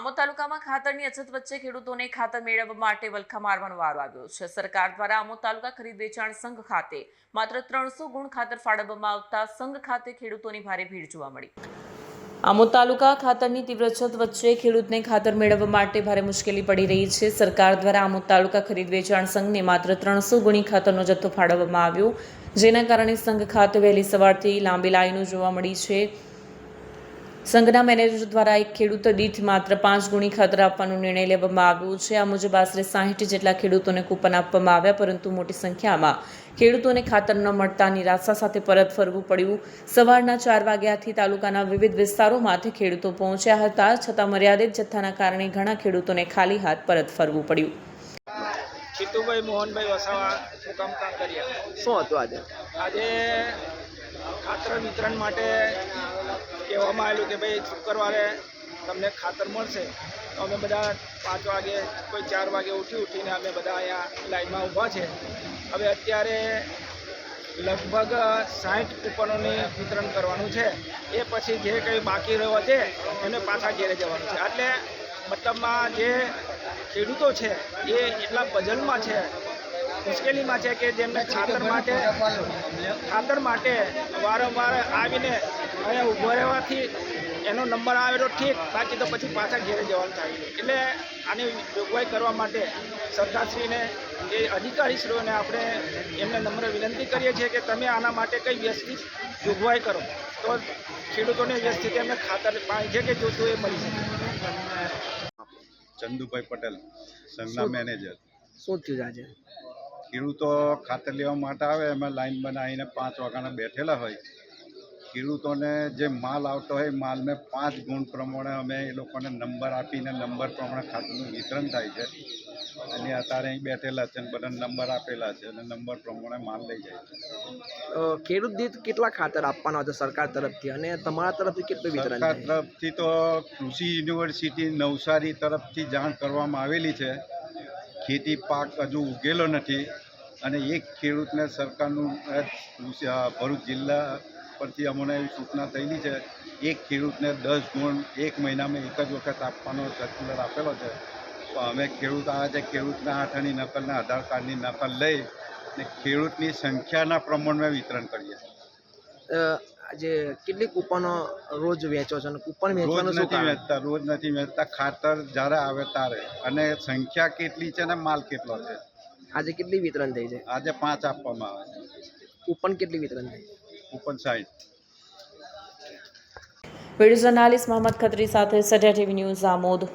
આમોદ તાલુકામાં ખાતરની અછત વચ્ચે ખેડૂતોને ખાતર મેળવવા માટે વલખા મારવાનો વારો આવ્યો છે। સરકાર દ્વારા આમોદ તાલુકા ખરીદ વેચાણ સંઘ ખાતે માત્ર 300 ગુણ ખાતર ફાળવવામાં આવતા સંઘ ખાતે ખેડૂતોની ભારે ભીડ જોવા મળી। આમોદ તાલુકા ખાતરની તીવ્ર અછત વચ્ચે ખેડૂતને ખાતર મેળવવા માટે ભારે મુશ્કેલી પડી રહી છે। સરકાર દ્વારા આમોદ તાલુકા ખરીદ વેચાણ સંઘને માત્ર 300 ગુણી ખાતરનો જથ્થો ફાળવવામાં આવ્યો, જેના કારણે સંઘ ખાતે વહેલી સવારથી લાંબી લાઈનો જોવા મળી છે। સંઘના મેનેજર દ્વારા એક ખેડૂત દીઠ માત્ર 5 ગુણી ખાતર આપવાનો નિર્ણય લેવામાં આવ્યો છે। આ મુજબ આશરે 60 જેટલા ખેડૂતોને કૂપન આપવામાં આવ્યા, પરંતુ મોટી સંખ્યામાં ખેડૂતોને ખાતર ન મળતા નિરાશા સાથે પરત ફરવું પડ્યું। સવારના 4 વાગ્યાથી તાલુકાના વિવિધ વિસ્તારોમાંથી ખેડૂતો પહોંચ્યા હતા, છતાં મર્યાદિત જથ્થાના કારણે ઘણા ખેડૂતોને ખાલી હાથ પરત ફરવું પડ્યું। જીતુભાઈ મોહનભાઈ વસાવા મુકામ કાંકરિયા। શું હતું આજે ખાતર વિતરણ માટે કહેવામાં આવેલું કે ભાઈ શુક્રવારે તમને ખાતર મળશે, તો અમે બધા 5 વાગે કોઈ 4 વાગે ઉઠીને અમે બધા અહીંયા લાઈનમાં ઊભા છે। હવે અત્યારે લગભગ 60 કૂપનોની વિતરણ કરવાનું છે। એ પછી જે કંઈ બાકી રહ્યો છે એને પાછા ઘેરે જવાનું છે। એટલે મતલબમાં જે ખેડૂતો છે એ એટલા પઝલમાં છે, મુશ્કેલીમાં છે કે જેમને ખાતર માટે વારંવાર આવીને અહીંયા ઊભો રહેવાથી એનો નંબર આવેલો ઠીક, બાકી તો પછી પાછા ઘેરે જવાનું થાય। એટલે આની જોગવાઈ કરવા માટે સરકારશ્રીને એ અધિકારીશ્રીઓને આપણે એમને નમ્ર વિનંતી કરીએ છીએ કે તમે આના માટે કંઈ વ્યવસ્થિત જોગવાઈ કરો, તો ખેડૂતોને વ્યવસ્થિત એમને ખાતર પાણી જે કે જોતું એ મળી શકે। ચંદુભાઈ પટેલ, સંઘના મેનેજર। શું થયું આજે? ખેડૂતો ખાતર લેવા માટે આવે, એમાં લાઈન બનાવીને 5 વાગ્યાના બેઠેલા હોય। ખેડૂતોને જે માલ આવતો હોય માલને 5 ગુણ પ્રમાણે અમે એ લોકોને નંબર આપીને નંબર પ્રમાણે ખાતરનું વિતરણ થાય છે। અને અત્યારે અહીં બેઠેલા છે અને બધા નંબર આપેલા છે અને નંબર પ્રમાણે માલ લઈ જાય છે। ખેડૂત દીઠ કેટલા ખાતર આપવાના હતા સરકાર તરફથી, અને તમારા તરફથી કેટલું વિતરણ? સરકાર તરફથી તો કૃષિ યુનિવર્સિટી નવસારી તરફથી જાણ કરવામાં આવેલી છે। ખેતી પાક હજુ ઉગેલો નથી અને એક ખેડૂતને સરકારનું ભરૂચ જિલ્લા પરથી અમને એવી સૂચના થયેલી છે, એક ખેડૂતને 10 ગુણ 1 મહિનામાં એક જ વખત આપવાનો સર્ક્યુલર આપેલો છે। તો અમે ખેડૂત આવે છે, ખેડૂતના આઠાની નકલને આધાર કાર્ડની નકલ લઈ અને ખેડૂતની સંખ્યાના પ્રમાણમાં વિતરણ કરીએ છીએ। આજે કેટલી કૂપનો રોજ વેચો છો? અને કૂપન વેચવાનું શું કારણ? રોજ નથી વેચતા, ખાતર જ્યારે આવે ત્યારે, અને સંખ્યા કેટલી છે ને માલ કેટલો છે। આજે કેટલી વિતરણ થઈ છે? આજે 5 આપવામાં આવે છે। કૂપન કેટલી વિતરણ થઈ? Coupon 60। Video journalist Mohammad Khatri સાથે સજા ટીવી ન્યૂઝ આમોદ।